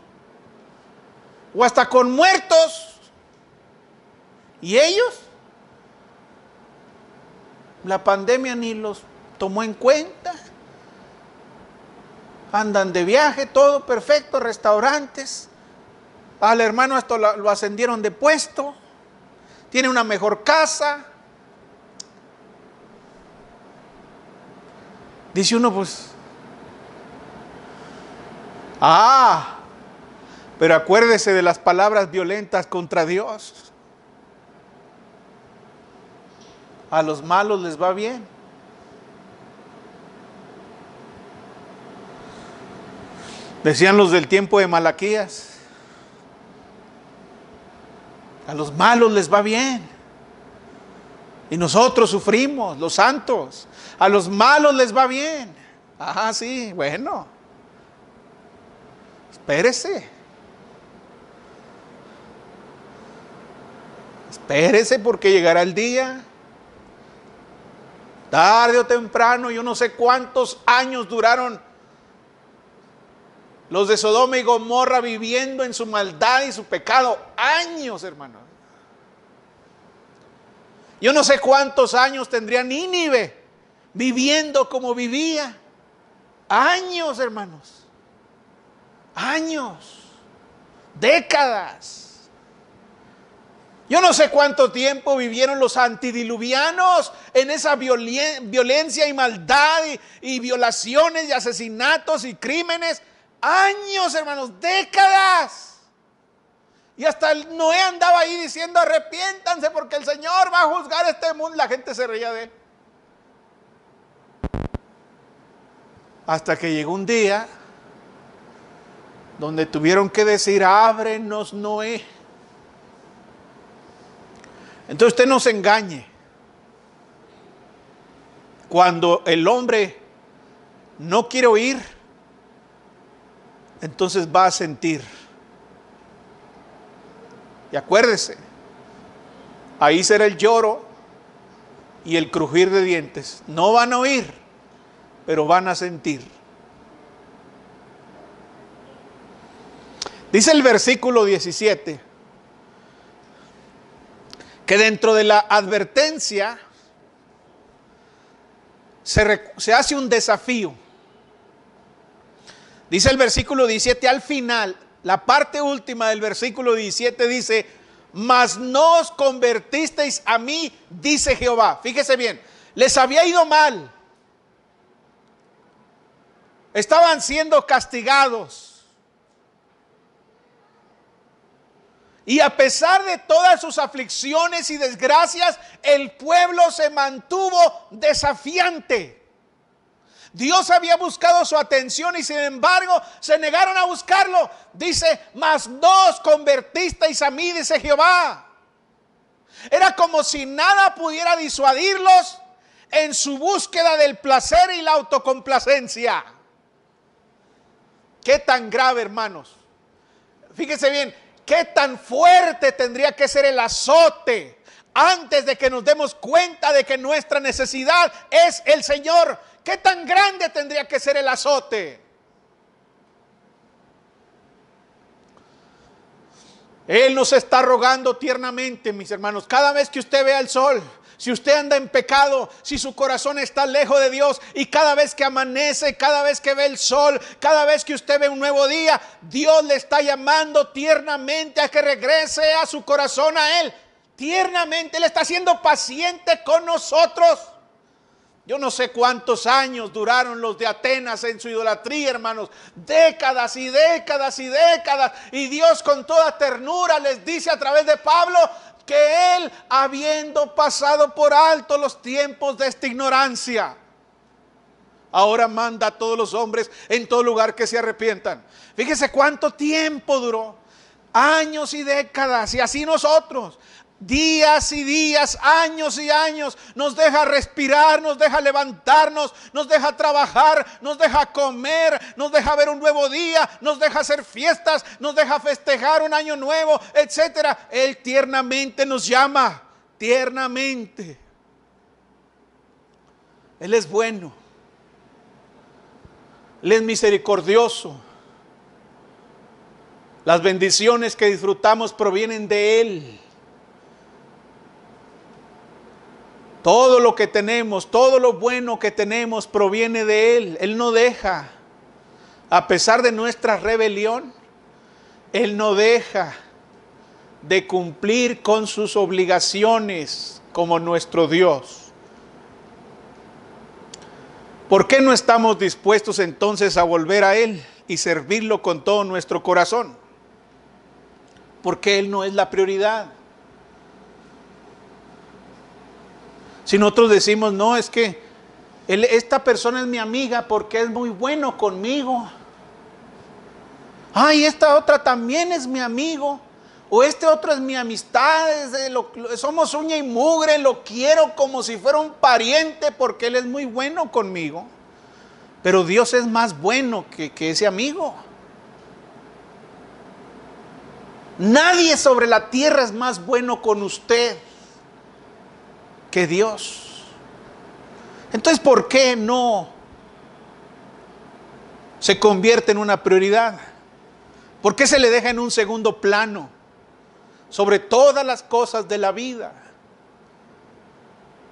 o hasta con muertos. ¿Y ellos? La pandemia ni los tomó en cuenta. Andan de viaje, todo perfecto, restaurantes. Al hermano esto lo ascendieron de puesto. Tiene una mejor casa. Dice uno, pues, pero acuérdese de las palabras violentas contra Dios. A los malos les va bien. Decían los del tiempo de Malaquías, a los malos les va bien. Y nosotros sufrimos, los santos. A los malos les va bien. Ajá, sí, bueno. Espérese. Espérese porque llegará el día. Tarde o temprano, yo no sé cuántos años duraron los de Sodoma y Gomorra viviendo en su maldad y su pecado. Años, hermano. Yo no sé cuántos años tendría Nínive viviendo como vivía. Años, hermanos. Años. Décadas. Yo no sé cuánto tiempo vivieron los antidiluvianos en esa violencia y maldad y violaciones y asesinatos y crímenes. Años, hermanos, décadas. Y hasta Noé andaba ahí diciendo, arrepiéntanse porque el Señor va a juzgar este mundo. La gente se reía de él. Hasta que llegó un día donde tuvieron que decir, ábrenos, Noé. Entonces usted no se engañe. Cuando el hombre no quiere oír, entonces va a sentir. Y acuérdese, ahí será el lloro y el crujir de dientes. No van a oír, pero van a sentir. Dice el versículo 17, que dentro de la advertencia se hace un desafío. Dice el versículo 17 al final, la parte última del versículo 17 dice, mas no os convertisteis a mí, dice Jehová. Fíjese bien, les había ido mal. Estaban siendo castigados. Y a pesar de todas sus aflicciones y desgracias, el pueblo se mantuvo desafiante. Dios había buscado su atención y sin embargo se negaron a buscarlo. Dice, mas no os convertisteis a mí, dice Jehová. Era como si nada pudiera disuadirlos en su búsqueda del placer y la autocomplacencia. Qué tan grave, hermanos. Fíjense bien, qué tan fuerte tendría que ser el azote antes de que nos demos cuenta de que nuestra necesidad es el Señor. ¿Qué tan grande tendría que ser el azote? Él nos está rogando tiernamente, mis hermanos. Cada vez que usted vea el sol, si usted anda en pecado, si su corazón está lejos de Dios, y cada vez que amanece, cada vez que ve el sol, cada vez que usted ve un nuevo día, Dios le está llamando tiernamente a que regrese a su corazón a Él. Tiernamente, Él está siendo paciente con nosotros. Yo no sé cuántos años duraron los de Atenas en su idolatría, hermanos. Décadas y décadas y décadas. Y Dios con toda ternura les dice a través de Pablo que Él, habiendo pasado por alto los tiempos de esta ignorancia, ahora manda a todos los hombres en todo lugar que se arrepientan. Fíjese cuánto tiempo duró. Años y décadas. Y así nosotros. Días y días, años y años, nos deja respirar, nos deja levantarnos, nos deja trabajar, nos deja comer, nos deja ver un nuevo día, nos deja hacer fiestas, nos deja festejar un año nuevo, etcétera. Él tiernamente nos llama, tiernamente. Él es bueno, Él es misericordioso. Las bendiciones que disfrutamos provienen de Él. Todo lo que tenemos, todo lo bueno que tenemos proviene de Él. Él no deja, a pesar de nuestra rebelión, Él no deja de cumplir con sus obligaciones como nuestro Dios. ¿Por qué no estamos dispuestos entonces a volver a Él y servirlo con todo nuestro corazón? Porque Él no es la prioridad. Si nosotros decimos, no, es que esta persona es mi amiga porque es muy bueno conmigo. Ay, esta otra también es mi amigo. O este otro es mi amistad. Somos uña y mugre, lo quiero como si fuera un pariente porque él es muy bueno conmigo. Pero Dios es más bueno que ese amigo. Nadie sobre la tierra es más bueno con usted que Dios. Entonces, ¿por qué no se convierte en una prioridad? ¿Por qué se le deja en un segundo plano sobre todas las cosas de la vida?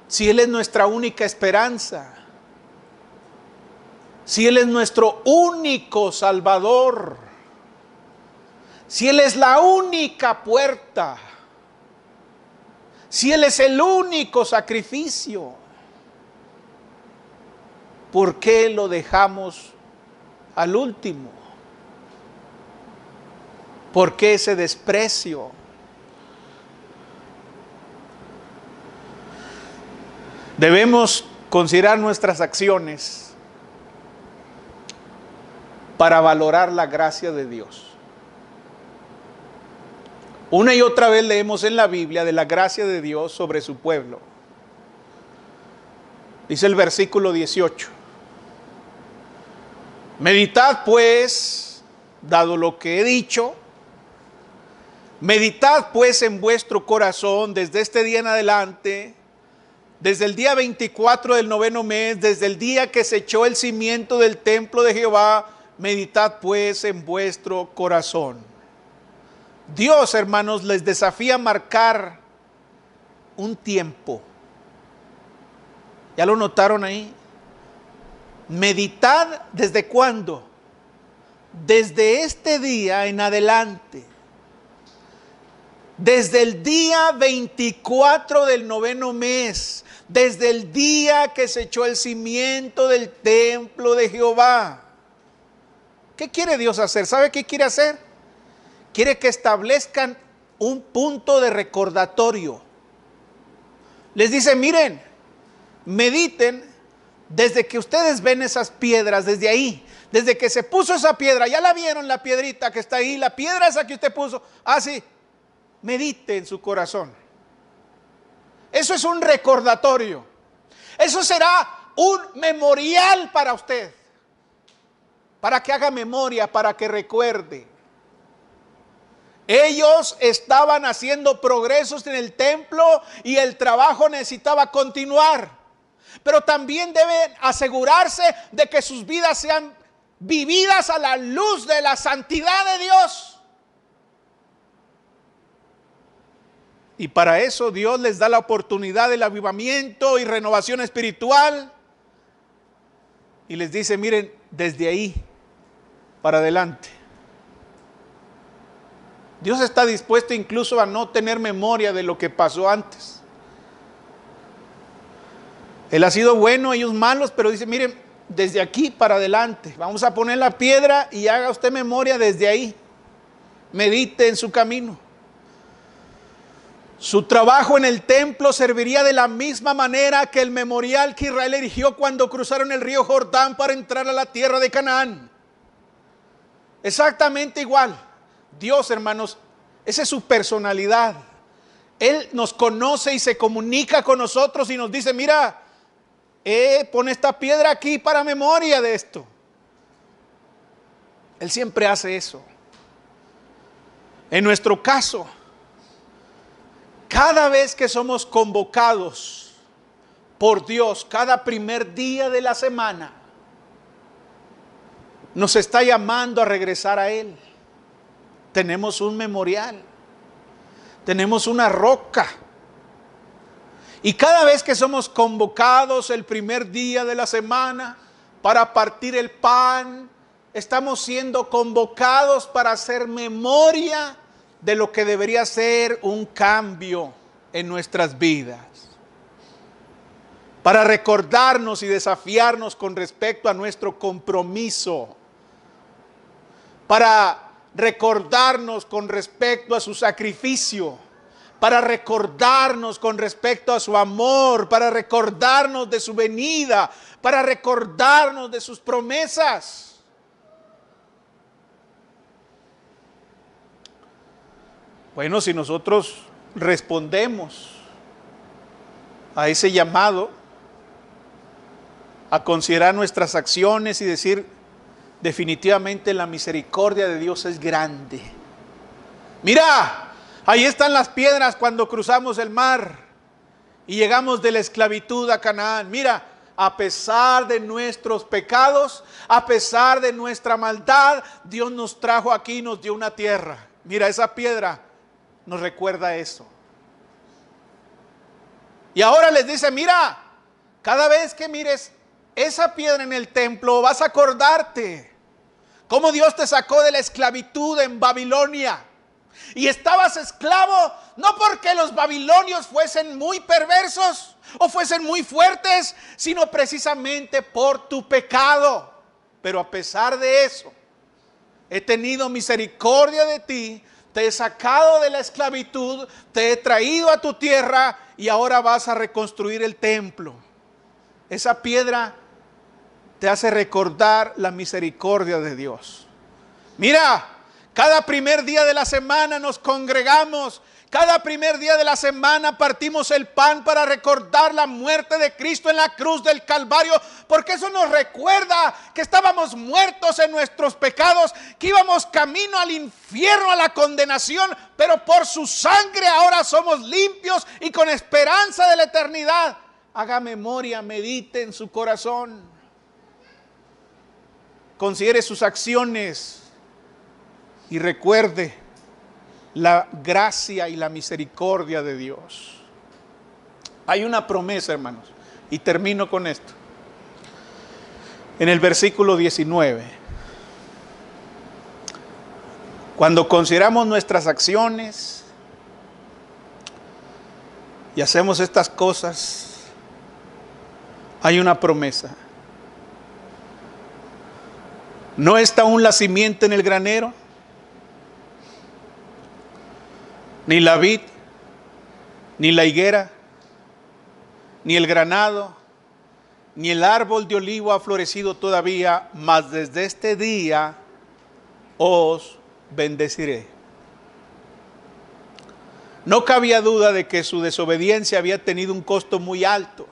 Si Él es nuestra única esperanza, si Él es nuestro único Salvador, si Él es la única puerta, si Él es el único sacrificio, ¿por qué lo dejamos al último? ¿Por qué ese desprecio? Debemos considerar nuestras acciones para valorar la gracia de Dios. Una y otra vez leemos en la Biblia de la gracia de Dios sobre su pueblo. Dice el versículo 18. Meditad pues, dado lo que he dicho, meditad pues en vuestro corazón desde este día en adelante, desde el día 24 del 9º mes, desde el día que se echó el cimiento del templo de Jehová, meditad pues en vuestro corazón. Dios, hermanos, les desafía a marcar un tiempo. ¿Ya lo notaron ahí? Meditad ¿desde cuándo? Desde este día en adelante. Desde el día 24 del 9º mes. Desde el día que se echó el cimiento del templo de Jehová. ¿Qué quiere Dios hacer? ¿Sabe qué quiere hacer? Quiere que establezcan un punto de recordatorio. Les dice, miren, mediten desde que ustedes ven esas piedras, desde ahí, desde que se puso esa piedra, ya la vieron la piedrita que está ahí, la piedra esa que usted puso, así, medite en su corazón. Eso es un recordatorio. Eso será un memorial para usted, para que haga memoria, para que recuerde. Ellos estaban haciendo progresos en el templo y el trabajo necesitaba continuar. Pero también deben asegurarse de que sus vidas sean vividas a la luz de la santidad de Dios. Y para eso Dios les da la oportunidad del avivamiento y renovación espiritual. Y les dice, miren, desde ahí para adelante. Dios está dispuesto incluso a no tener memoria de lo que pasó antes. Él ha sido bueno, ellos malos, pero dice, miren, desde aquí para adelante, vamos a poner la piedra y haga usted memoria desde ahí. Medite en su camino. Su trabajo en el templo serviría de la misma manera que el memorial que Israel erigió cuando cruzaron el río Jordán para entrar a la tierra de Canaán. Exactamente igual. Dios, hermanos, esa es su personalidad. Él nos conoce y se comunica con nosotros y nos dice, mira, pon esta piedra aquí para memoria de esto. Él siempre hace eso. En nuestro caso, cada vez que somos convocados por Dios, cada primer día de la semana, nos está llamando a regresar a Él. Tenemos un memorial, tenemos una roca. Y cada vez que somos convocados el primer día de la semana para partir el pan, estamos siendo convocados para hacer memoria de lo que debería ser un cambio en nuestras vidas. Para recordarnos y desafiarnos con respecto a nuestro compromiso. Para recordarnos con respecto a su sacrificio. Para recordarnos con respecto a su amor. Para recordarnos de su venida. Para recordarnos de sus promesas. Bueno, si nosotros respondemos a ese llamado, a considerar nuestras acciones y decir, definitivamente la misericordia de Dios es grande. Mira, ahí están las piedras cuando cruzamos el mar y llegamos de la esclavitud a Canaán. Mira, a pesar de nuestros pecados, a pesar de nuestra maldad, Dios nos trajo aquí y nos dio una tierra. Mira, esa piedra nos recuerda eso. Y ahora les dice, mira, cada vez que mires esa piedra en el templo, vas a acordarte cómo Dios te sacó de la esclavitud en Babilonia. Y estabas esclavo, no porque los babilonios fuesen muy perversos o fuesen muy fuertes, sino precisamente por tu pecado. Pero a pesar de eso, he tenido misericordia de ti. Te he sacado de la esclavitud, te he traído a tu tierra y ahora vas a reconstruir el templo. Esa piedra te hace recordar la misericordia de Dios. Mira, cada primer día de la semana nos congregamos. Cada primer día de la semana partimos el pan para recordar la muerte de Cristo en la cruz del Calvario, porque eso nos recuerda que estábamos muertos en nuestros pecados, que íbamos camino al infierno, a la condenación, pero por su sangre ahora somos limpios y con esperanza de la eternidad. Haga memoria, medite en su corazón. Considere sus acciones y recuerde la gracia y la misericordia de Dios. Hay una promesa, hermanos, y termino con esto. En el versículo 19, cuando consideramos nuestras acciones y hacemos estas cosas, hay una promesa. ¿No está aún la simiente en el granero? Ni la vid, ni la higuera, ni el granado, ni el árbol de olivo ha florecido todavía, mas desde este día os bendeciré. No cabía duda de que su desobediencia había tenido un costo muy alto.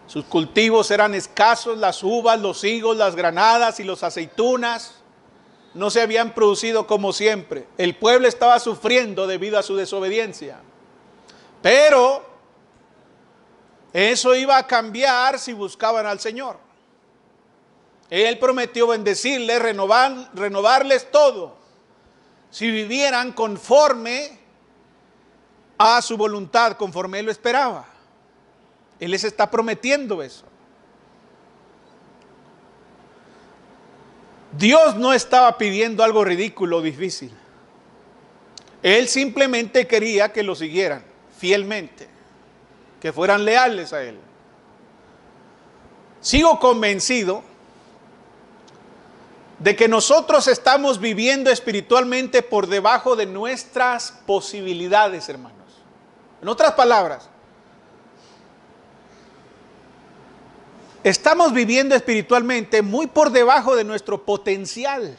Sus cultivos eran escasos, las uvas, los higos, las granadas y las aceitunas no se habían producido como siempre. El pueblo estaba sufriendo debido a su desobediencia. Pero eso iba a cambiar si buscaban al Señor. Él prometió bendecirles, renovarles todo, si vivieran conforme a su voluntad, conforme Él lo esperaba. Él les está prometiendo eso. Dios no estaba pidiendo algo ridículo o difícil. Él simplemente quería que lo siguieran fielmente, que fueran leales a Él. Sigo convencido de que nosotros estamos viviendo espiritualmente por debajo de nuestras posibilidades, hermanos. En otras palabras, estamos viviendo espiritualmente muy por debajo de nuestro potencial.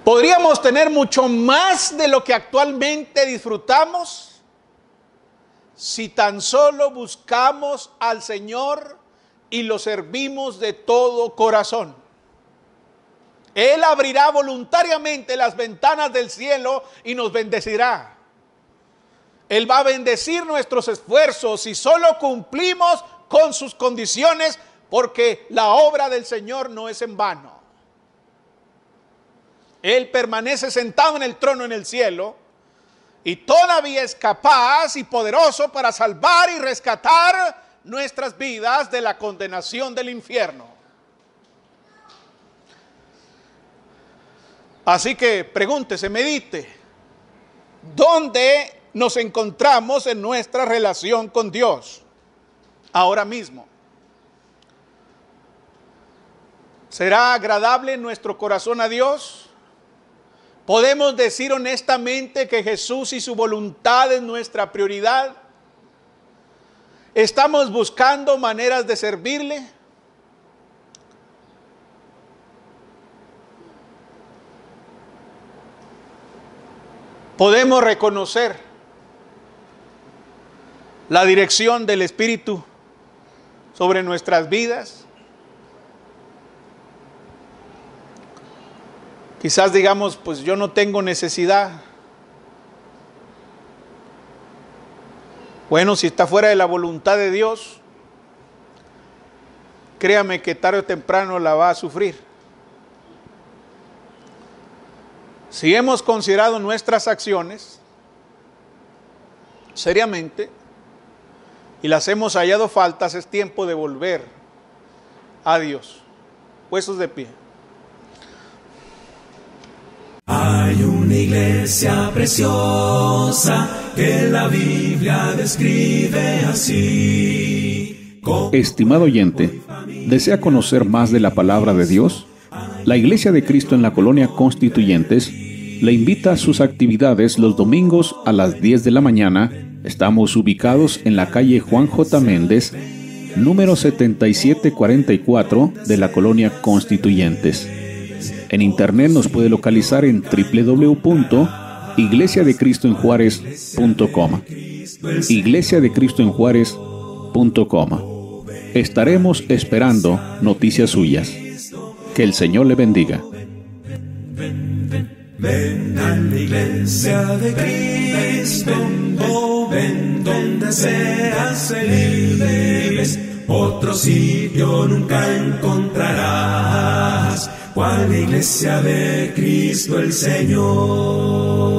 Podríamos tener mucho más de lo que actualmente disfrutamos si tan solo buscamos al Señor y lo servimos de todo corazón. Él abrirá voluntariamente las ventanas del cielo y nos bendecirá. Él va a bendecir nuestros esfuerzos si solo cumplimos con sus condiciones, porque la obra del Señor no es en vano. Él permanece sentado en el trono en el cielo y todavía es capaz y poderoso para salvar y rescatar nuestras vidas de la condenación del infierno. Así que pregúntese, medite, ¿dónde nos encontramos en nuestra relación con Dios ahora mismo? ¿Será agradable nuestro corazón a Dios? ¿Podemos decir honestamente que Jesús y su voluntad es nuestra prioridad? ¿Estamos buscando maneras de servirle? ¿Podemos reconocer la dirección del Espíritu sobre nuestras vidas? Quizás digamos, pues yo no tengo necesidad. Bueno, si está fuera de la voluntad de Dios, créame que tarde o temprano la va a sufrir. Si hemos considerado nuestras acciones seriamente y las hemos hallado faltas, es tiempo de volver a Dios. Puestos de pie. Hay una iglesia preciosa que la Biblia describe así. Estimado oyente, ¿desea conocer más de la palabra de Dios? La Iglesia de Cristo en la Colonia Constituyentes le invita a sus actividades los domingos a las 10 de la mañana. Estamos ubicados en la calle Juan J. Méndez, número 7744 de la Colonia Constituyentes. En internet nos puede localizar en www.iglesiadecristoenjuarez.com. iglesiadecristoenjuarez.com. Estaremos esperando noticias suyas. Que el Señor le bendiga. Ven a la iglesia de Cristo, ven donde seas feliz. Otro sitio nunca encontrarás, cual la iglesia de Cristo el Señor.